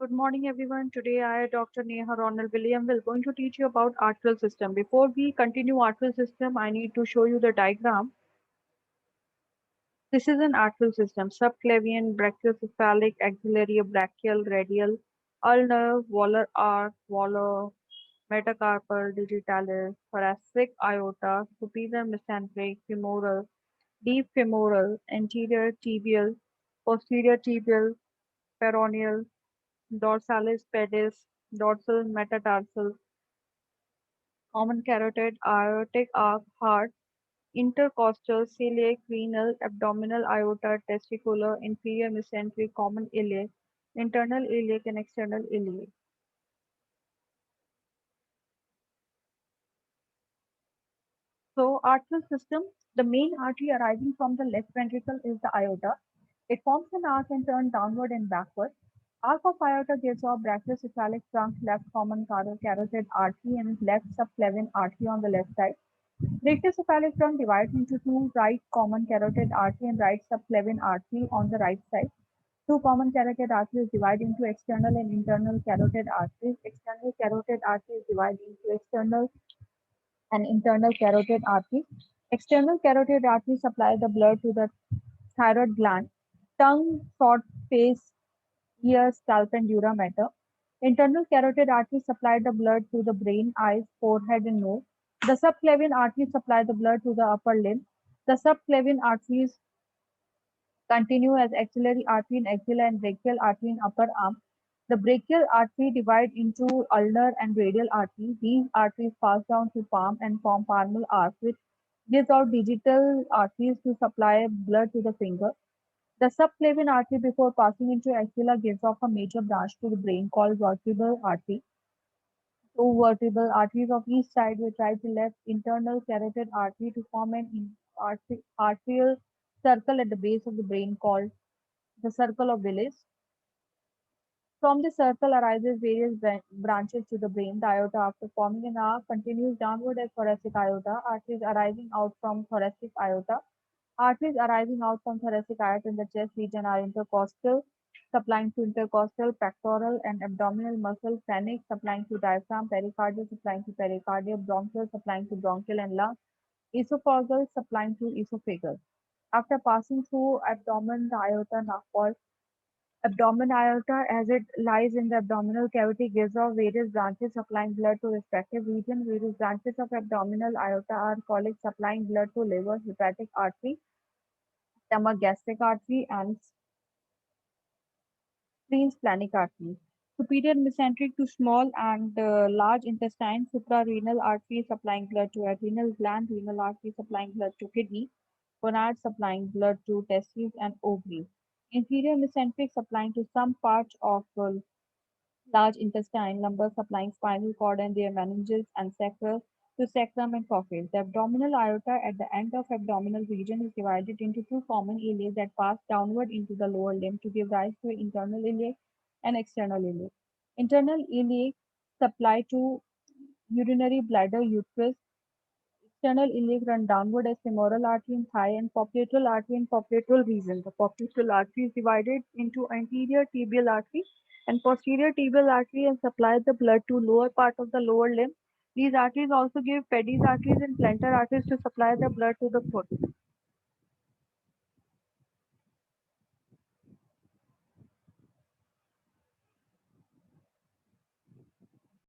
Good morning, everyone. Today, I, Dr. Neha Ronald William, will going to teach you about arterial system. Before we continue arterial system, I need to show you the diagram. This is an arterial system: subclavian, brachiocephalic, axillary, brachial, radial, ulnar, volar arc, volar, metacarpal, digitalis, thoracic aorta, superior mesenteric, femoral, deep femoral, anterior tibial, posterior tibial, peroneal, dorsalis pedis, dorsal metatarsal, common carotid, aortic arc, heart, intercostal, celiac, renal, abdominal aorta, testicular, inferior mesenteric, common iliac, internal iliac, and external iliac. So, arterial system, the main artery arising from the left ventricle is the aorta. It forms an arc and turns downward and backward. Arc of aorta gives off brachiocephalic trunk, left common carotid artery, and left subclavian artery on the left side. Brachiocephalic trunk divides into two, right common carotid artery and right subclavian artery on the right side. Two common carotid arteries divide into external and internal carotid arteries. External carotid arteries divide into external and internal carotid arteries. External carotid arteries supply the blood to the thyroid gland, tongue, throat, face, ear, scalp, and dura mater. Internal carotid arteries supply the blood to the brain, eyes, forehead, and nose. The subclavian arteries supply the blood to the upper limb. The subclavian arteries continue as axillary artery in axilla and brachial artery in upper arm. The brachial artery divide into ulnar and radial artery. These arteries pass down to palm and form palmar arch, which gives out digital arteries to supply blood to the finger. The subclavian artery before passing into axilla gives off a major branch to the brain called vertebral artery. Two vertebral arteries of each side which right to left internal carotid artery to form an arterial circle at the base of the brain called the circle of Willis. From this circle arises various branches to the brain. The aorta, after forming an arc, continues downward as thoracic aorta. Arteries arising out from thoracic aorta. Arteries arising out from thoracic aorta in the chest region are intercostal, supplying to intercostal, pectoral, and abdominal muscle; phrenic, supplying to diaphragm; pericardial, supplying to pericardial; bronchial, supplying to bronchial and lung; esophageal, supplying to esophageal. After passing through abdomen, the aorta, now called abdomen aorta, as it lies in the abdominal cavity, gives off various branches supplying blood to respective region. Various branches of abdominal aorta are colic, supplying blood to liver, hepatic artery, stomach, gastric artery, and spleen, splenic artery. Superior mesenteric to small and large intestine, suprarenal artery supplying blood to adrenal gland, renal artery supplying blood to kidney, gonad supplying blood to testes and ovary. Inferior mesenteric supplying to some parts of large intestine, lumbar supplying spinal cord and their meninges, and sacral to sacrum and coccyx. The abdominal aorta at the end of abdominal region is divided into two common iliacs that pass downward into the lower limb to give rise to internal iliac and external iliac. Internal iliac supply to urinary bladder, uterus. External iliac run downward as femoral artery in thigh and popliteal artery in popliteal region. The popliteal artery is divided into anterior tibial artery and posterior tibial artery and supply the blood to lower part of the lower limb. These arteries also give pedis arteries and plantar arteries to supply the blood to the foot.